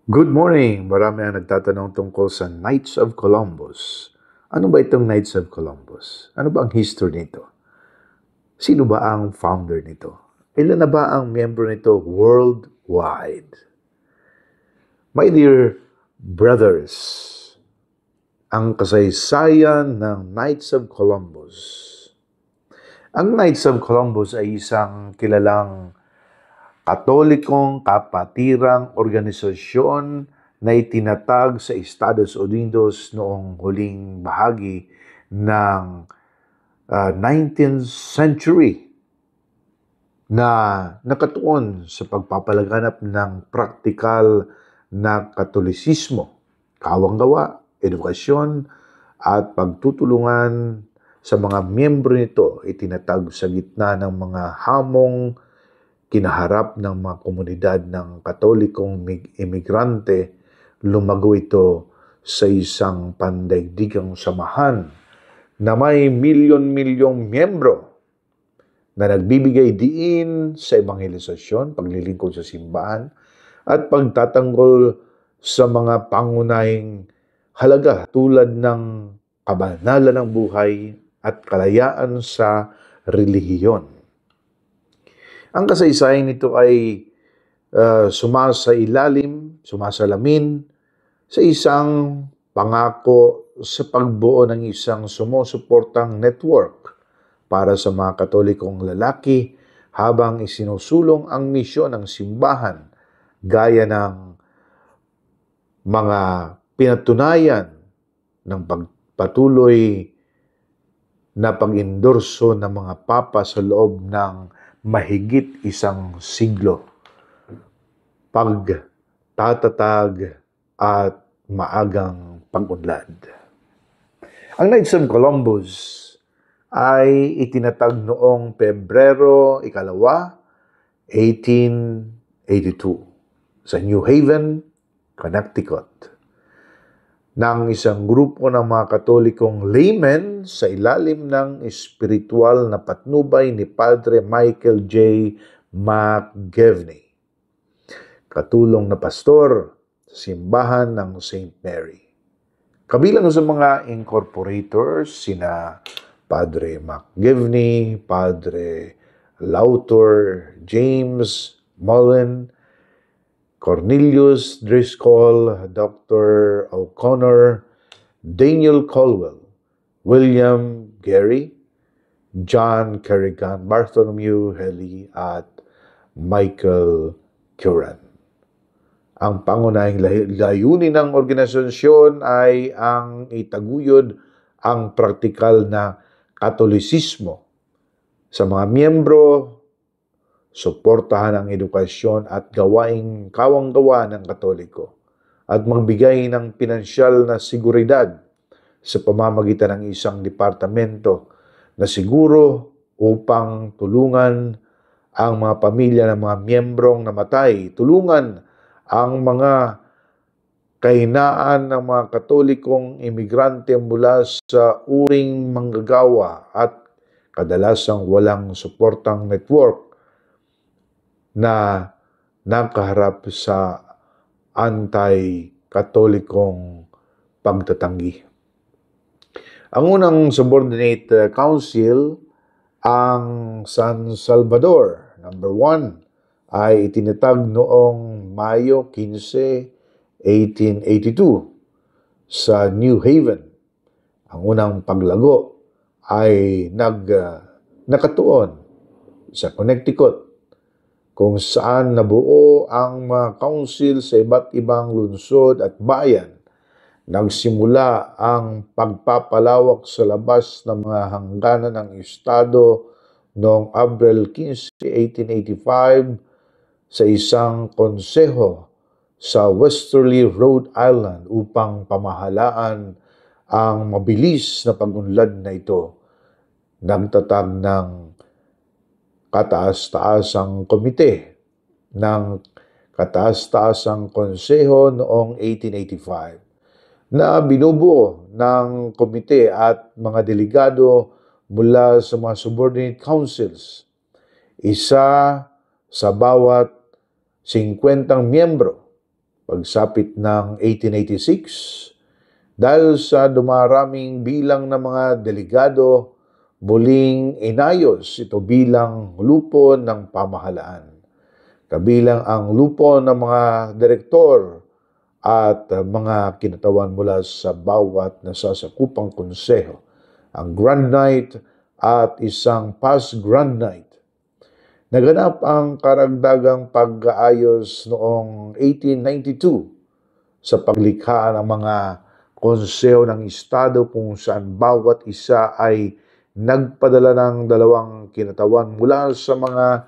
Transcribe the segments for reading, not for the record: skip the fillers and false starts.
Good morning! Marami ang nagtatanong tungkol sa Knights of Columbus. Ano ba itong Knights of Columbus? Ano ba ang history nito? Sino ba ang founder nito? Ilan na ba ang miyembro nito worldwide? My dear brothers, ang kasaysayan ng Knights of Columbus. Ang Knights of Columbus ay isang kilalang Katolikong kapatirang organisasyon na itinatag sa Estados Unidos noong huling bahagi ng 19th century na nakatuon sa pagpapalaganap ng praktikal na Katolisismo, kawanggawa, edukasyon at pagtutulungan sa mga miyembro nito itinatag sa gitna ng mga hamong kinaharap ng mga komunidad ng Katolikong imigrante. Lumago ito sa isang pandaigdigang samahan na may milyon-milyong miyembro na nagbibigay diin sa evangelisasyon, paglilingkod sa simbahan, at pagtatanggol sa mga pangunahing halaga tulad ng kabanalan ng buhay at kalayaan sa relihiyon. Ang kasaysayan nito ay sumasalamin sa isang pangako sa pagbuo ng isang sumusuportang network para sa mga Katolikong lalaki habang isinusulong ang misyon ng simbahan gaya ng mga pinatunayan ng pagpatuloy na pag-endorso ng mga papa sa loob ng mahigit isang siglo. Pagtatatag at maagang pag-unlad. Ang Knights of Columbus ay itinatag noong Pebrero 1882 sa New Haven, Connecticut, ng isang grupo ng mga Katolikong laymen sa ilalim ng espiritual na patnubay ni Padre Michael J. McGivney, katulong na pastor sa simbahan ng St. Mary. Kabilang sa mga incorporators sina Padre McGivney, Padre Lauter, James Mullen, Cornelius Driscoll, Dr. O'Connor, Daniel Colwell, William Gary, John Kerrigan, Bartholomew Heli, at Michael Curran. Ang pangunahing layunin ng organisasyon ay ang itaguyod ang praktikal na Katolisismo sa mga miyembro, suportahan ang edukasyon at gawaing kawanggawa ng Katoliko at magbigay ng pinansyal na seguridad sa pamamagitan ng isang departamento na siguro upang tulungan ang mga pamilya ng mga miyembrong namatay, tulungan ang mga kahinaan ng mga Katolikong imigrante mula sa uring manggagawa at kadalasang walang suportang network na nakaharap sa anti-Katolikong pagtatanggi. Ang unang subordinate council, ang San Salvador, number 1, ay itinatag noong Mayo 15, 1882 sa New Haven. Ang unang paglago ay nakatuon sa Connecticut, kung saan nabuo ang mga council sa iba't ibang lungsod at bayan. Nagsimula ang pagpapalawak sa labas ng mga hangganan ng estado noong Abril 15, 1885 sa isang konseho sa Westerly, Rhode Island upang pamahalaan ang mabilis na pag-unlad na ito. Nagtatag ng kataas-taasang komite ng kataas-taasang konseho noong 1885 na binubuo ng komite at mga delegado mula sa mga subordinate councils, isa sa bawat 50 miyembro pagsapit ng 1886, dahil sa dumaraming bilang ng mga delegado, muling inayos ito bilang lupon ng pamahalaan. Kabilang ang lupon ng mga direktor at mga kinatawan mula sa bawat nasasakupang konseho, ang Grand Knight at isang Past Grand Knight. Naganap ang karagdagang pag-aayos noong 1892 sa paglikha ng mga konseho ng Estado kung saan bawat isa ay nagpadala ng 2 kinatawan mula sa mga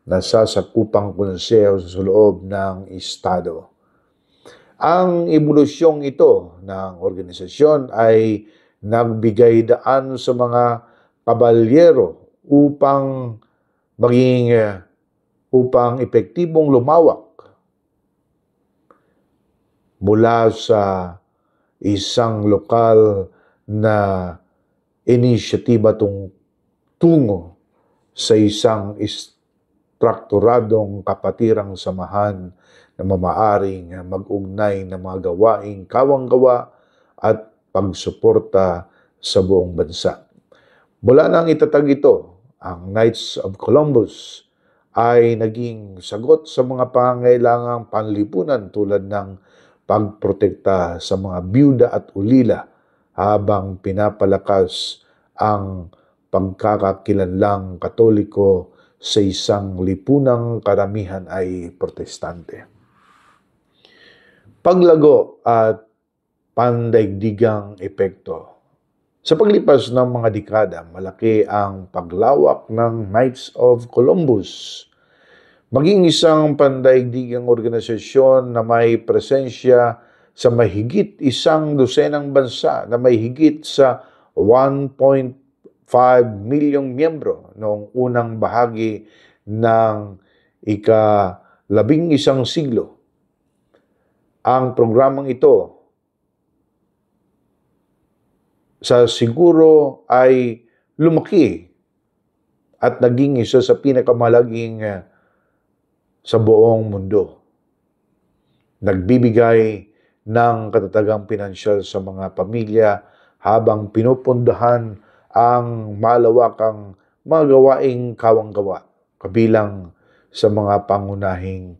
nasasakupang konseho sa loob ng Estado. Ang ebolusyong ito ng organisasyon ay nagbigay daan sa mga kabalyero upang epektibong lumawak mula sa isang lokal na inisyatiba tungo sa isang strukturadong kapatirang samahan na mamaaring mag-ugnay ng mga gawaing kawanggawa at pagsuporta sa buong bansa. Mula nang itatag ito, ang Knights of Columbus ay naging sagot sa mga pangangailangang panlipunan tulad ng pagprotekta sa mga byuda at ulila habang pinapalakas ang pagkakakilanlang Katoliko sa isang lipunang karamihan ay Protestante. Paglago at pandaigdigang epekto. Sa paglipas ng mga dekada, malaki ang paglawak ng Knights of Columbus. Maging isang pandaigdigang organisasyon na may presensya sa mahigit 100 bansa na may higit sa 1.5 milyong miyembro noong unang bahagi ng ika-11 siglo. Ang programang ito sa siguro ay lumaki at naging isa sa pinakamalaging sa buong mundo. Nagbibigay ng katatagang pinansyal sa mga pamilya habang pinupundahan ang malawakang mga gawaing kawanggawa, kabilang sa mga pangunahing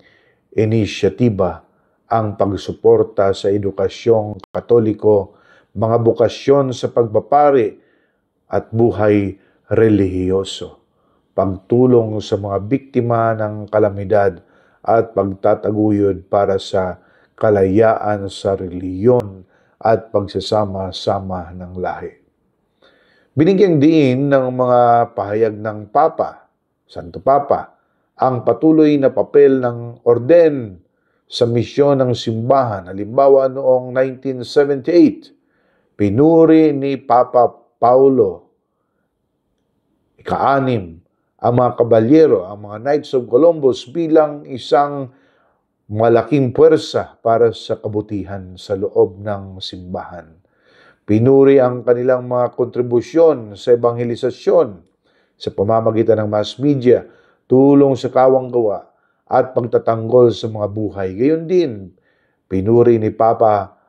inisyatiba ang pagsuporta sa edukasyong Katoliko, mga bukasyon sa pagpapari at buhay relihiyoso, pagtulong sa mga biktima ng kalamidad at pagtataguyod para sa kalayaan sa relihiyon at pagsasama-sama ng lahi. Binigyang diin ng mga pahayag ng Papa, Santo Papa, ang patuloy na papel ng orden sa misyon ng simbahan. Halimbawa noong 1978, pinuri ni Papa Paulo ika-6 ang mga kabalyero, ang mga Knights of Columbus bilang isang malaking puwersa para sa kabutihan sa loob ng simbahan. Pinuri ang kanilang mga kontribusyon sa ebanghelisasyon sa pamamagitan ng mass media, tulong sa kawanggawa at pagtatanggol sa mga buhay. Gayon din, pinuri ni Papa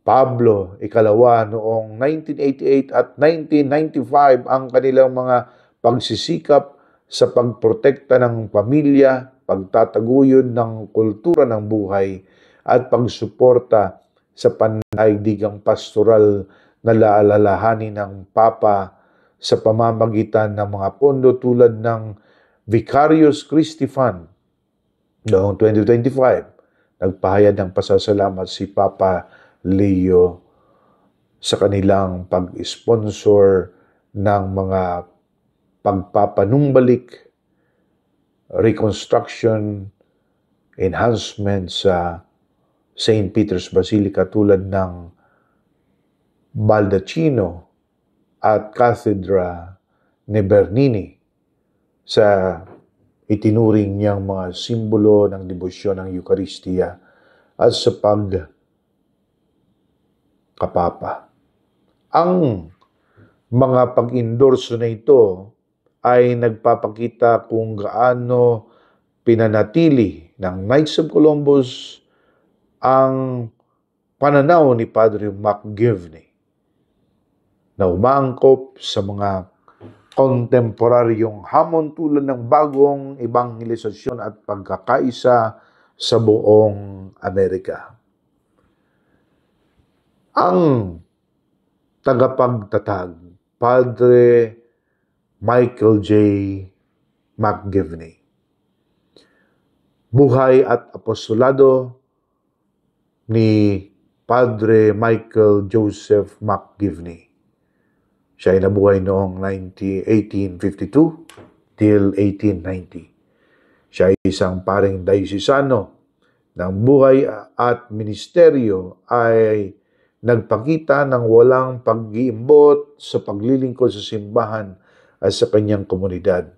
Pablo Ikalawa noong 1988 at 1995 ang kanilang mga pagsisikap sa pagprotekta ng pamilya, pagtataguyod ng kultura ng buhay, at pagsuporta sa pandaigdigang pastoral na laalalahanin ng Papa sa pamamagitan ng mga pondo tulad ng Vicarious Christi Fund. Noong 2025, nagpahayag ng pasasalamat si Papa Leo sa kanilang pag-sponsor ng mga pagpapanumbalik, reconstruction, enhancement sa St. Peter's Basilica tulad ng Baldacchino at Cathedra ni Bernini sa itinuring niyang mga simbolo ng debosyon ng Eucharistia at sa pagkapapa. Ang mga pag-endorso na ito ay nagpapakita kung gaano pinanatili ng Knights of Columbus ang pananaw ni Padre McGivney na umaangkop sa mga kontemporaryong hamon tulad ng bagong ebanghelisasyon at pagkakaisa sa buong Amerika. Ang tagapagtatag, Padre Michael J. McGivney. Buhay at apostolado ni Padre Michael Joseph McGivney. Siya ay nabuhay noong 1852 till 1890. Siya ay isang paring daisisano ng buhay at ministeryo ay nagpakita ng walang pag-iimbot sa paglilingkod sa simbahan at sa kanyang komunidad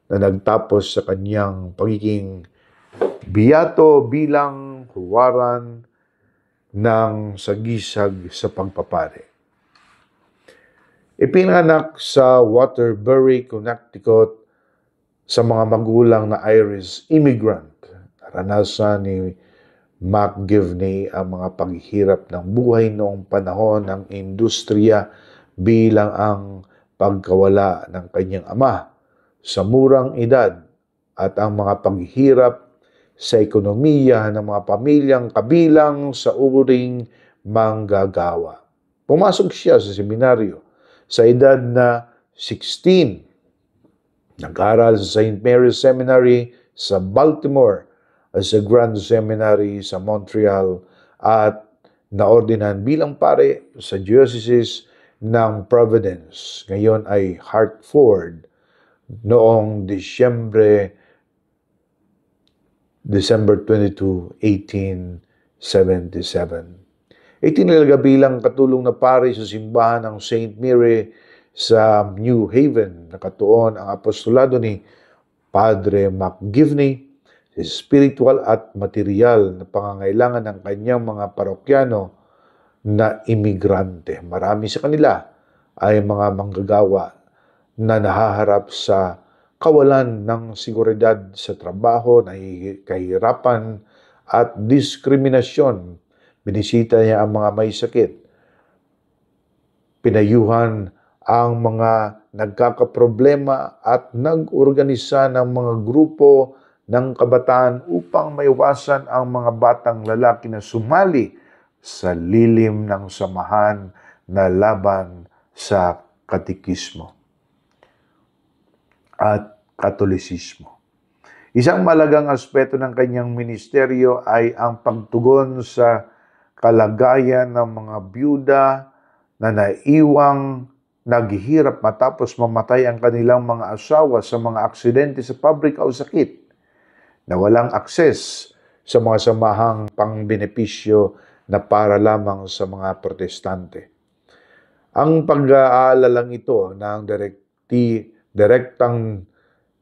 na nagtapos sa kanyang pagiging biyato bilang huwaran ng sagisag sa pagpapare. Ipinanganak sa Waterbury, Connecticut sa mga magulang na Irish immigrant. Naranasan ni McGivney ang mga paghihirap ng buhay noong panahon ng industriya bilang ang pagkawala ng kanyang ama sa murang edad at ang mga paghihirap sa ekonomiya ng mga pamilyang kabilang sa uring manggagawa. Pumasok siya sa seminaryo sa edad na 16. Nag-aral sa St. Mary's Seminary sa Baltimore at sa Grand Seminary sa Montreal at naordinan bilang pare sa Diocese ng Providence, ngayon ay Hartford, noong December 22, 1877. Itinalaga bilang katulong na pari sa simbahan ng St. Mary sa New Haven. Nakatuon ang apostolado ni Padre McGivney sa spiritual at material na pangangailangan ng kanyang mga parokyano na imigrante. Marami sa kanila ay mga manggagawa na nahaharap sa kawalan ng seguridad sa trabaho, kahirapan at diskriminasyon. Binisita niya ang mga may sakit. Pinayuhan ang mga nagkakaproblema at nag-organisa ng mga grupo ng kabataan upang maiwasan ang mga batang lalaki na sumali sa lilim ng samahan na laban sa katikismo at katolisismo. Isang malagang aspeto ng kanyang ministeryo ay ang pagtugon sa kalagayan ng mga byuda na naiwang naghihirap matapos mamatay ang kanilang mga asawa sa mga aksidente sa pabrika o sakit, na walang akses sa mga samahang pangbenepisyo na para lamang sa mga protestante. Ang pag-aalalang ito ng direktang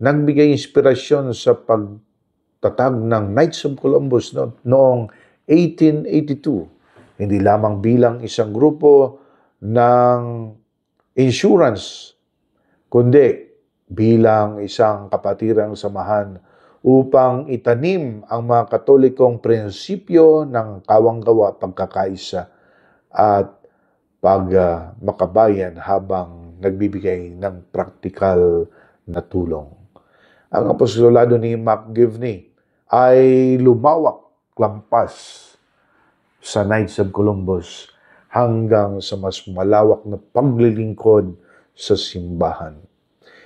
nagbigay inspirasyon sa pagtatag ng Knights of Columbus noong 1882, hindi lamang bilang isang grupo ng insurance, kundi bilang isang kapatirang samahan upang itanim ang mga Katolikong prinsipyo ng kawanggawa, pagkakaisa at makabayan habang nagbibigay ng praktikal na tulong. Ang apostolado ni McGivney ay lumawak lampas sa Knights of Columbus hanggang sa mas malawak na paglilingkod sa simbahan.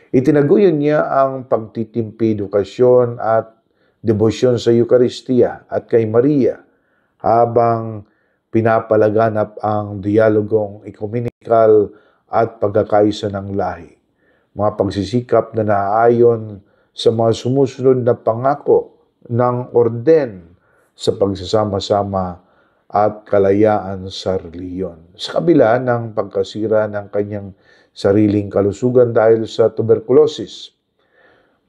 Itinaguyod niya ang pagtitimpi, edukasyon at debosyon sa Eucharistia at kay Maria habang pinapalaganap ang dialogong ekumenikal at pagkakaisa ng lahi. Mga pagsisikap na naaayon sa mga sumusunod na pangako ng orden sa pagsasama-sama at kalayaan sa reliyon. Sa kabila ng pagkasira ng kanyang sariling kalusugan dahil sa tuberculosis,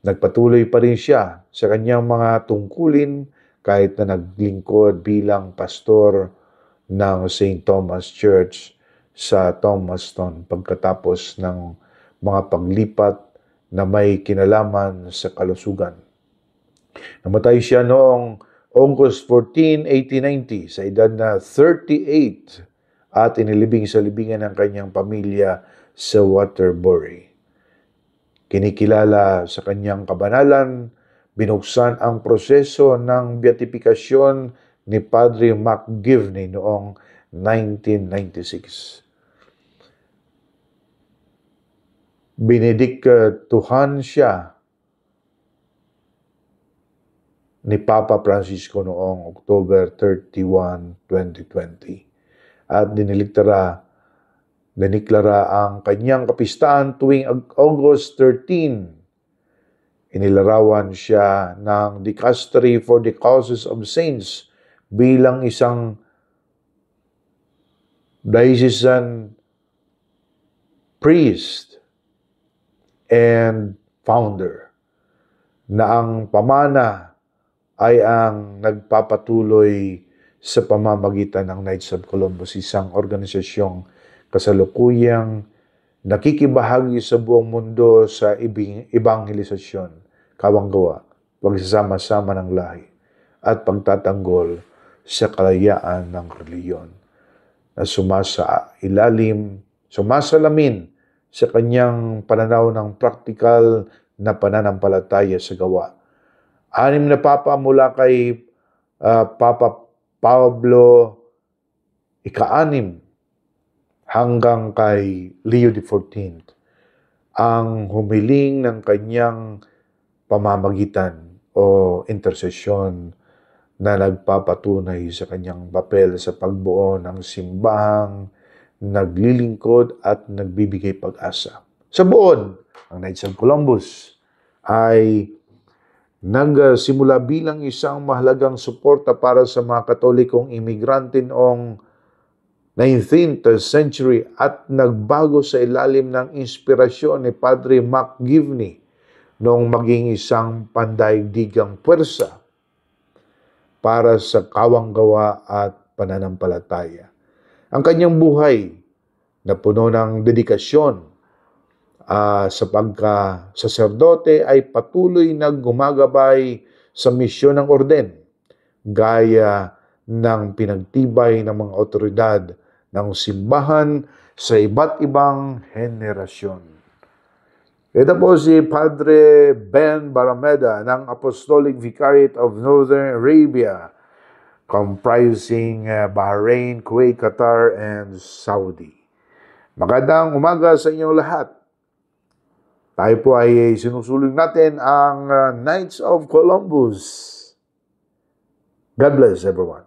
nagpatuloy pa rin siya sa kanyang mga tungkulin kahit na naglingkod bilang pastor ng St. Thomas Church sa Thomaston pagkatapos ng mga paglipat na may kinalaman sa kalusugan. Namatay siya noong August 14, 1890, sa edad na 38 at inilibing sa libingan ng kanyang pamilya sa Waterbury. Kinikilala sa kanyang kabanalan, binuksan ang proseso ng beatifikasyon ni Padre McGivney noong 1996. Binediktuhan siya ni Papa Francisco noong October 31, 2020 at diniklara ang kanyang kapistahan tuwing August 13. Inilarawan siya ng Dicastery for the Causes of Saints bilang isang diocesan priest and founder na ang pamana ay ang nagpapatuloy sa pamamagitan ng Knights of Columbus, isang organisasyong kasalukuyang nakikibahagi sa buong mundo sa ebanghelisasyon, kawanggawa, pagsasama-sama ng lahi, at pagtatanggol sa kalayaan ng reliyon na sumasalamin sa kanyang pananaw ng praktikal na pananampalataya sa gawa. 6 na papa mula kay Papa Pablo ika-6 hanggang kay Leo XIV ang humiling ng kanyang pamamagitan o intersesyon na nagpapatunay sa kanyang papel sa pagbuo ng simbahang naglilingkod at nagbibigay pag-asa. Sa buod, ang Knights of Columbus ay nagsimula bilang isang mahalagang suporta para sa mga Katolikong imigrante noong 19th century at nagbago sa ilalim ng inspirasyon ni Padre McGivney noong maging isang pandaigdigang puwersa para sa kawanggawa at pananampalataya. Ang kanyang buhay na puno ng dedikasyon sa pagka-saserdote ay patuloy na gumagabay sa misyon ng orden, gaya ng pinagtibay ng mga otoridad ng simbahan sa iba't ibang henerasyon. Ito po si Padre Ben Barameda ng Apostolic Vicariate of Northern Arabia, comprising Bahrain, Kuwait, Qatar, and Saudi. Magandang umaga sa inyong lahat. Tayo po ay sinusulong natin ang Knights of Columbus. God bless everyone.